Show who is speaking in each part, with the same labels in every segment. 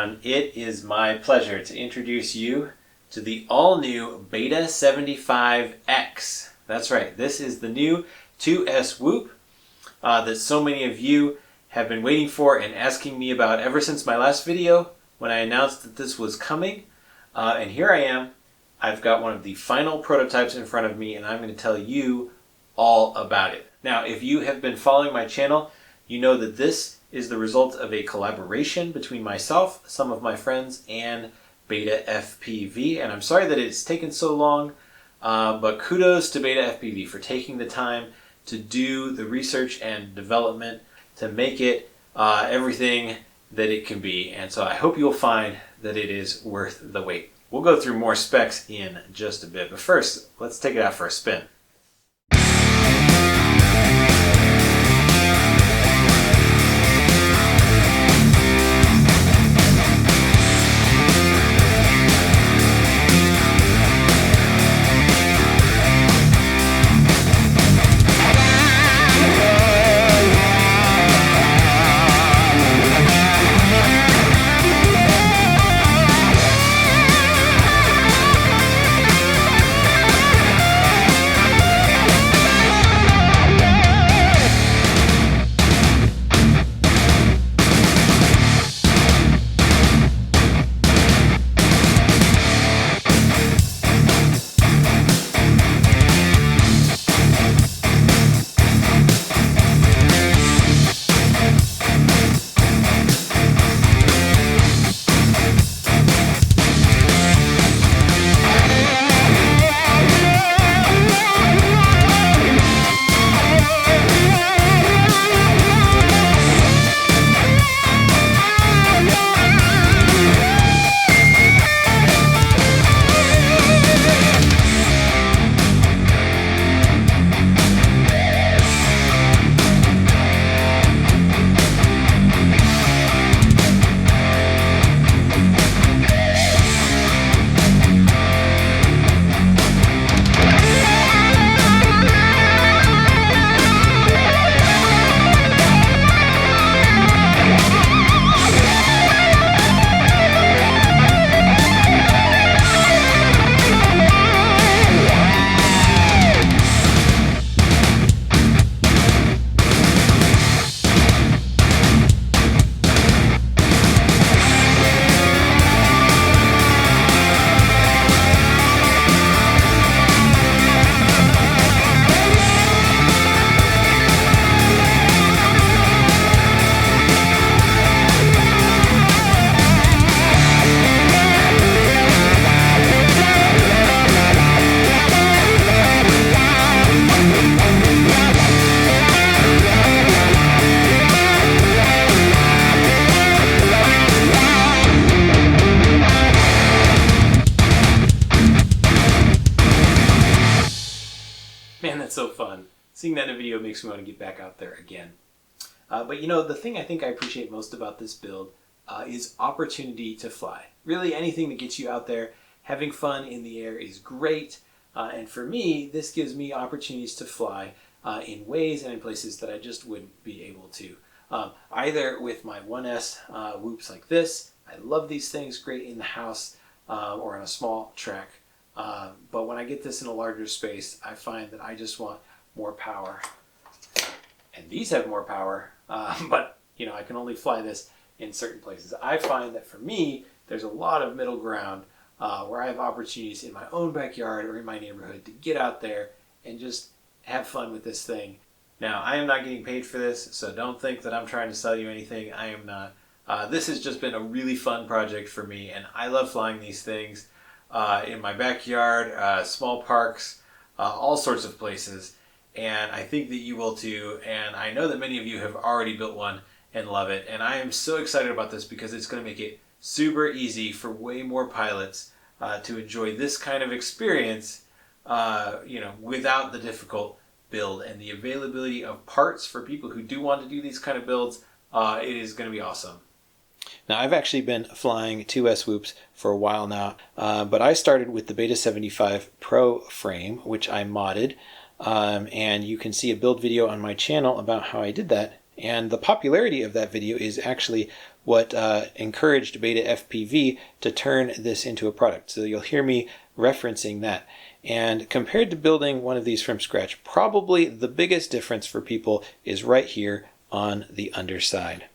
Speaker 1: everyone. It is my pleasure to introduce you to the all-new Beta75X. That's right, this is the new 2S Whoop that so many of you have been waiting for and asking me about ever since my last video when I announced that this was coming. And here I am. I've got one of the final prototypes in front of me, and I'm going to tell you all about it. Now, if you have been following my channel, you know that this is the result of a collaboration between myself, some of my friends, and BetaFPV. And I'm sorry that it's taken so long, but kudos to BetaFPV for taking the time to do the research and development to make it everything that it can be. And so I hope you'll find that it is worth the wait. We'll go through more specs in just a bit, but first, let's take it out for a spin. Man, that's so fun. Seeing that in a video makes me want to get back out there again. But you know, the thing I think I appreciate most about this build is opportunity to fly. Really, anything that gets you out there having fun in the air is great. And for me, this gives me opportunities to fly in ways and in places that I just wouldn't be able to. Either with my 1S whoops like this. I love these things, great in the house or on a small track. But when I get this in a larger space, I find that I just want more power. And these have more power, but you know, I can only fly this in certain places. I find that for me, there's a lot of middle ground where I have opportunities in my own backyard or in my neighborhood to get out there and just have fun with this thing. Now, I am not getting paid for this, so don't think that I'm trying to sell you anything. I am not. This has just been a really fun project for me, and I love flying these things. In my backyard, small parks, all sorts of places, and I think that you will too, and I know that many of you have already built one and love it, and I am so excited about this because it's going to make it super easy for way more pilots to enjoy this kind of experience, without the difficult build, and the availability of parts for people who do want to do these kind of builds, it is going to be awesome. Now, I've actually been flying 2S whoops for a while now, but I started with the Beta75 Pro frame, which I modded, and you can see a build video on my channel about how I did that. And the popularity of that video is actually what encouraged BetaFPV to turn this into a product. So you'll hear me referencing that. And compared to building one of these from scratch, probably the biggest difference for people is right here on the underside.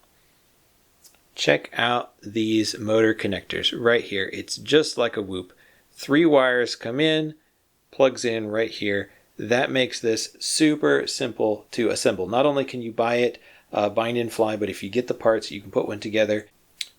Speaker 1: Check out these motor connectors right here. It's just like a Whoop. 3 wires come in, plugs in right here. That makes this super simple to assemble. Not only can you buy it bind and fly, but if you get the parts, you can put one together.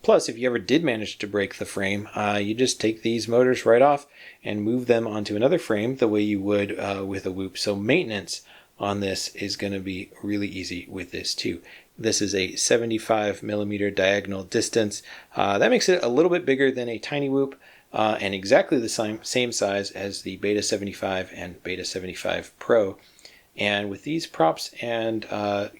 Speaker 1: Plus, if you ever did manage to break the frame, you just take these motors right off and move them onto another frame the way you would with a Whoop. So maintenance on this is going to be really easy with this too. This is a 75 millimeter diagonal distance. That makes it a little bit bigger than a tiny Whoop and exactly the same size as the Beta75 and Beta75 Pro. And with these props and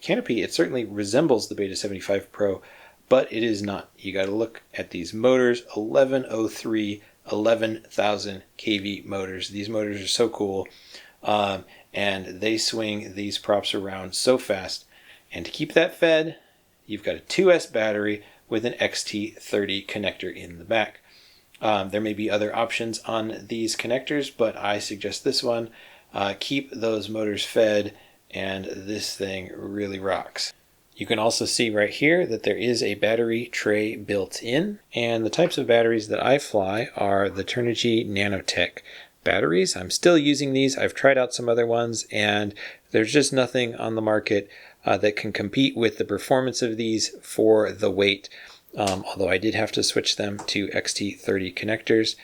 Speaker 1: canopy, it certainly resembles the Beta75 Pro, but it is not. You got to look at these motors, 1103, 11,000 kV motors. These motors are so cool, and they swing these props around so fast. And to keep that fed, you've got a 2S battery with an XT30 connector in the back. There may be other options on these connectors, but I suggest this one. Keep those motors fed, and this thing really rocks. You can also see right here that there is a battery tray built in, and the types of batteries that I fly are the Turnigy Nanotech batteries. I'm still using these. I've tried out some other ones, and there's just nothing on the market that can compete with the performance of these for the weight, although I did have to switch them to XT30 connectors.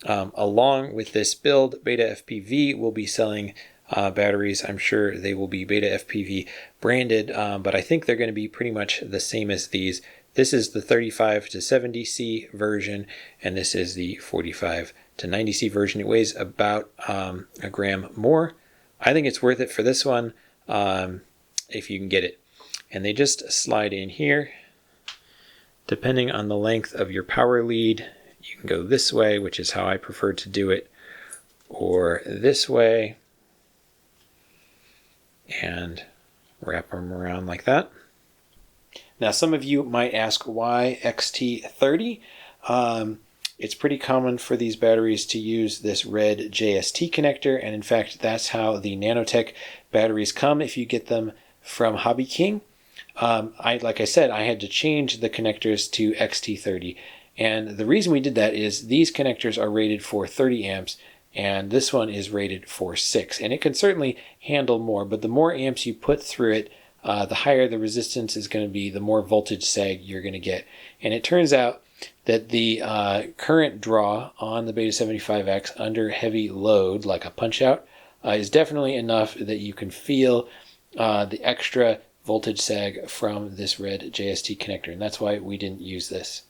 Speaker 1: Along with this build, BetaFPV will be selling batteries. I'm sure they will be BetaFPV branded, but I think they're going to be pretty much the same as these. This is the 35 to 70C version, and this is the 45 to 90C version. It weighs about a gram more. I think it's worth it for this one if you can get it. And they just slide in here. Depending on the length of your power lead, you can go this way, which is how I prefer to do it, or this way, and wrap them around like that. Now, some of you might ask why XT30. It's pretty common for these batteries to use this red JST connector, and in fact, that's how the Nanotech batteries come if you get them from Hobby King. Like I said, I had to change the connectors to XT30. And the reason we did that is these connectors are rated for 30 amps, and this one is rated for 6. And it can certainly handle more, but the more amps you put through it, the higher the resistance is going to be, the more voltage sag you're going to get. And it turns out that the current draw on the Beta75X under heavy load, like a punch-out, is definitely enough that you can feel the extra voltage sag from this red JST connector. And that's why we didn't use this.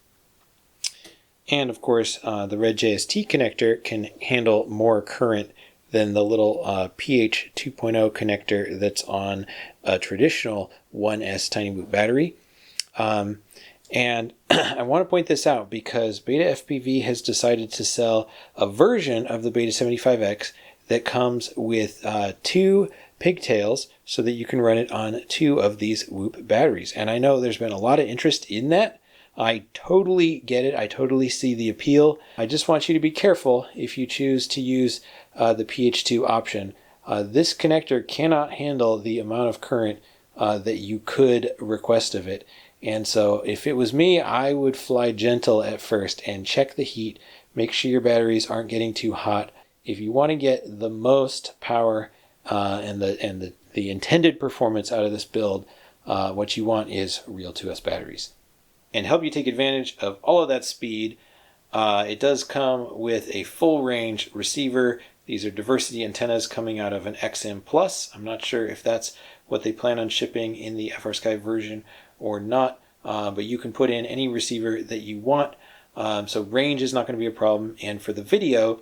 Speaker 1: And of course, the red JST connector can handle more current than the little PH 2.0 connector that's on a traditional 1S Tiny Whoop battery. And I want to point this out because BetaFPV has decided to sell a version of the Beta75X that comes with 2 pigtails so that you can run it on 2 of these Whoop batteries. And I know there's been a lot of interest in that. I totally get it. I totally see the appeal. I just want you to be careful if you choose to use the PH2 option. This connector cannot handle the amount of current that you could request of it. And so if it was me, I would fly gentle at first and check the heat. Make sure your batteries aren't getting too hot. If you want to get the most power and the intended performance out of this build, what you want is real 2S batteries. And help you take advantage of all of that speed, it does come with a full range receiver. These are diversity antennas coming out of an XM Plus. I'm not sure if that's what they plan on shipping in the FrSky version or not, but you can put in any receiver that you want. So range is not going to be a problem. And for the video,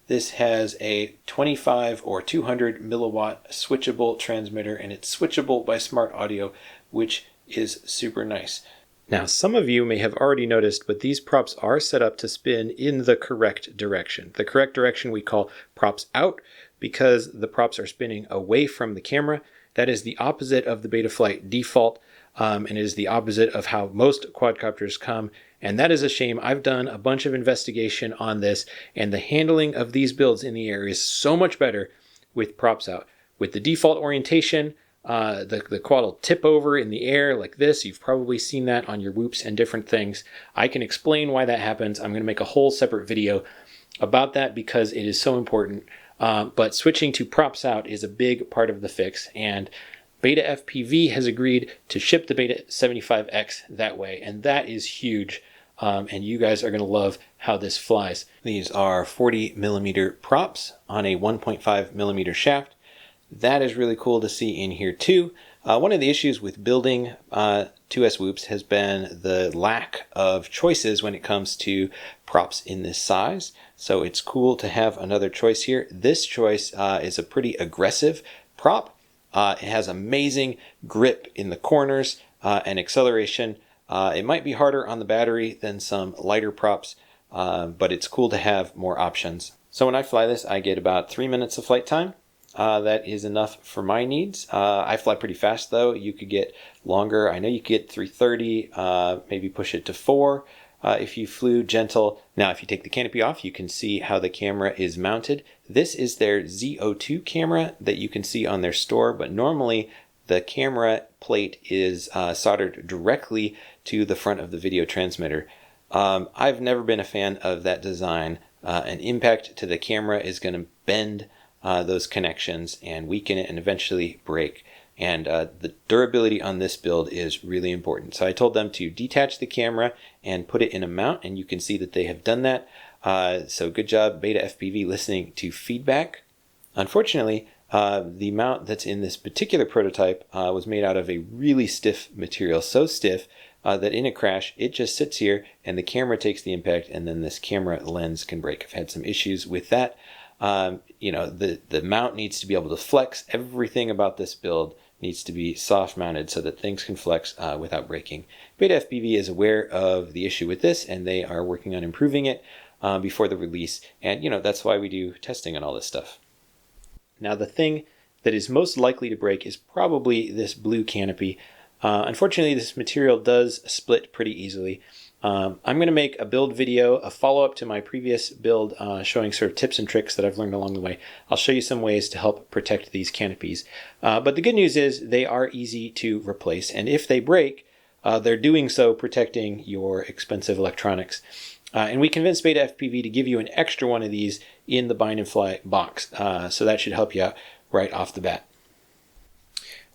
Speaker 1: this has a 25 or 200 milliwatt switchable transmitter, and it's switchable by Smart Audio, which is super nice. Now, some of you may have already noticed, but these props are set up to spin in the correct direction. The correct direction we call props out because the props are spinning away from the camera. That is the opposite of the Betaflight default.
Speaker 2: and it is the opposite of how most quadcopters come. And that is a shame. I've done a bunch of investigation on this, and the handling of these builds in the air is so much better with props out. With the default orientation, the quad will tip over in the air like this. You've probably seen that on your whoops and different things. I can explain why that happens. I'm going to make a whole separate video about that because it is so important. But switching to props out is a big part of the fix, and BetaFPV has agreed to ship the Beta75X that way, and that is huge. And you guys are going to love how this flies. These are 40mm props on a 1.5mm shaft. That is really cool to see in here too. One of the issues with building 2S whoops has been the lack of choices when it comes to props in this size. So it's cool to have another choice here. This choice is a pretty aggressive prop. It has amazing grip in the corners and acceleration. It might be harder on the battery than some lighter props, but it's cool to have more options. So when I fly this, I get about 3 minutes of flight time. That is enough for my needs. I fly pretty fast though. You could get longer. I know you could get 3:30, maybe push it to 4 if you flew gentle. Now if you take the canopy off, you can see how the camera is mounted. This is their Z02 camera that you can see on their store, but normally the camera plate is soldered directly to the front of the video transmitter. I've never been a fan of that design. An impact to the camera is going to bend those connections and weaken it and eventually break. And the durability on this build is really important. So I told them to detach the camera and put it in a mount, and you can see that they have done that. So good job, BetaFPV, listening to feedback. Unfortunately, the mount that's in this particular prototype was made out of a really stiff material, so stiff that in a crash, it just sits here and the camera takes the impact, and then this camera lens can break. I've had some issues with that. You know, the mount needs to be able to flex. Everything about this build needs to be soft mounted so that things can flex without breaking. BetaFPV is aware of the issue with this, and they are working on improving it before the release. And, you know, that's why we do testing on all this stuff. Now, the thing that is most likely to break is probably this blue canopy. Unfortunately, this material does split pretty easily. I'm going to make a build video, a follow-up to my previous build, showing sort of tips and tricks that I've learned along the way. I'll show you some ways to help protect these canopies. But the good news is they are easy to replace, and if they break, they're doing so protecting your expensive electronics. And we convinced BetaFPV to give you an extra one of these in the Bind and Fly box, so that should help you out right off the bat.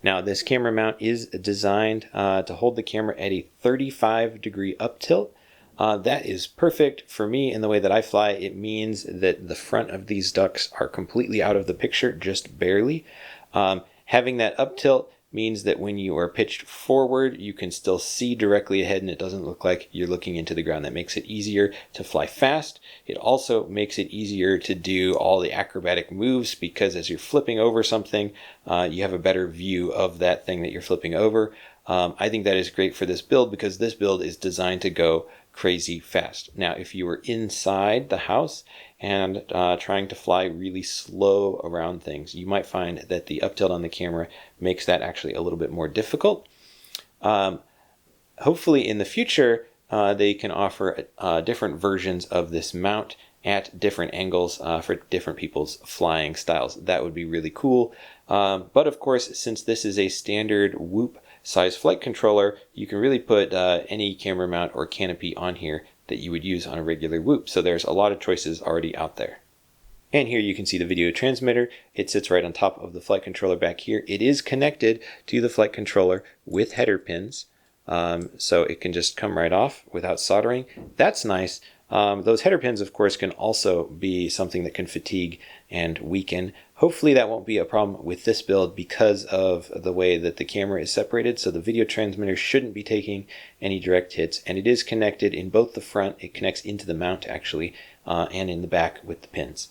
Speaker 2: Now, this camera mount is designed to hold the camera at a 35-degree up tilt. That is perfect for me in the way that I fly. It means that the front of these ducks are completely out of the picture, just barely. Having that up tilt means that when you are pitched forward, you can still see directly ahead and it doesn't look like you're looking into the ground. That makes it easier to fly fast. It also makes it easier to do all the acrobatic moves because as you're flipping over something, you have a better view of that thing that you're flipping over. I think that is great for this build because this build is designed to go crazy fast. Now, if you were inside the house and trying to fly really slow around things, you might find that the up tilt on the camera makes that actually a little bit more difficult. Hopefully in the future, they can offer different versions of this mount at different angles for different people's flying styles. That would be really cool. But of course, since this is a standard Whoop size flight controller, you can really put any camera mount or canopy on here that you would use on a regular Whoop. So there's a lot of choices already out there. And here you can see the video transmitter. It sits right on top of the flight controller back here. It is connected to the flight controller with header pins. So it can just come right off without soldering. That's nice. Those header pins, of course, can also be something that can fatigue and weaken. Hopefully that won't be a problem with this build because of the way that the camera is separated, so the video transmitter shouldn't be taking any direct hits, and it is connected in both the front, it connects into the mount actually, and in the back with the pins.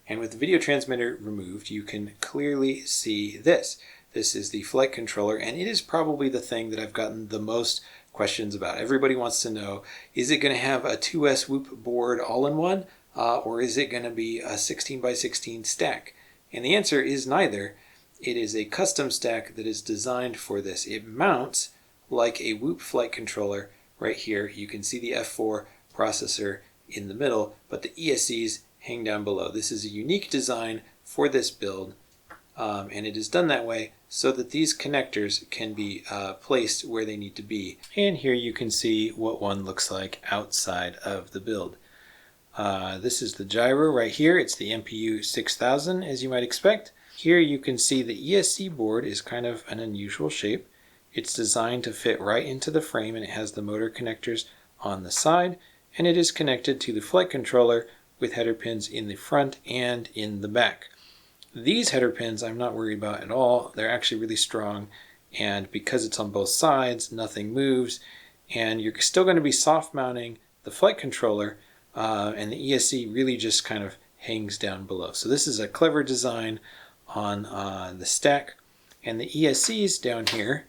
Speaker 2: And with the video transmitter removed, you can clearly see this. This is the flight controller, and it is probably the thing that I've gotten the most questions about. Everybody wants to know, is it going to have a 2S Whoop board all-in-one, or is it going to be a 16x16 stack? And the answer is neither. It is a custom stack that is designed for this. It mounts like a Whoop flight controller right here. You can see the F4 processor in the middle, but the ESCs hang down below. This is a unique design for this build, and it is done that way so that these connectors can be placed where they need to be. And here you can see what one looks like outside of the build. This is the gyro right here. It's the MPU 6000, as you might expect. Here you can see the ESC board is kind of an unusual shape. It's designed to fit right into the frame, and it has the motor connectors on the side, and it is connected to the flight controller with header pins in the front and in the back. These header pins I'm not worried about at all. They're actually really strong, and because it's on both sides, nothing moves, and you're still going to be soft mounting the flight controller, and the ESC really just kind of hangs down below. So this is a clever design on the stack, and the ESCs down here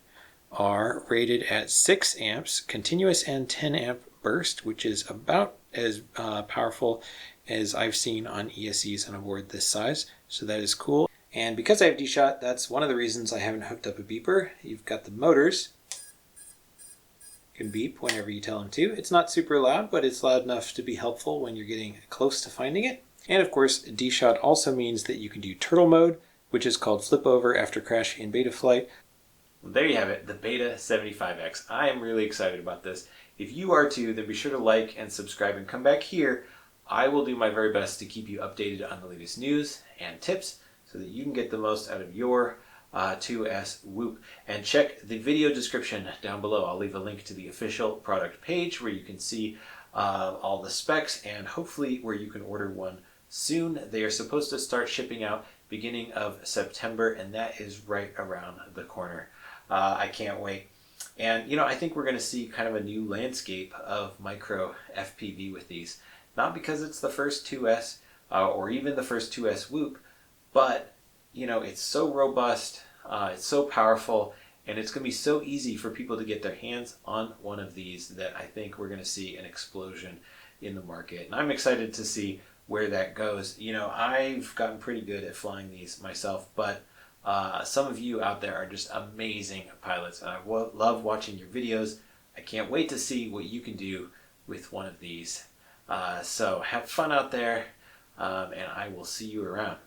Speaker 2: are rated at 6 amps continuous and 10 amp burst, which is about as powerful as I've seen on ESCs on a board this size, so that is cool. And because I have D-Shot, that's one of the reasons I haven't hooked up a beeper. You've got the motors, you can beep whenever you tell them to. It's not super loud, but it's loud enough to be helpful when you're getting close to finding it. And of course, D-Shot also means that you can do turtle mode, which is called flip over after crash in beta flight.
Speaker 1: Well, there you have it, the Beta75X. I am really excited about this. If you are too, then be sure to like and subscribe and come back here. I will do my very best to keep you updated on the latest news and tips so that you can get the most out of your 2S Whoop. And check the video description down below. I'll leave a link to the official product page where you can see all the specs and hopefully where you can order one soon. They are supposed to start shipping out beginning of September, and that is right around the corner. I can't wait. And you know, I think we're going to see kind of a new landscape of micro FPV with these. Not because it's the first 2S or even the first 2S Whoop, but you know, it's so robust, it's so powerful, and it's going to be so easy for people to get their hands on one of these that I think we're going to see an explosion in the market. And I'm excited to see where that goes. You know, I've gotten pretty good at flying these myself, but some of you out there are just amazing pilots, and I love watching your videos. I can't wait to see what you can do with one of these. So have fun out there, and I will see you around.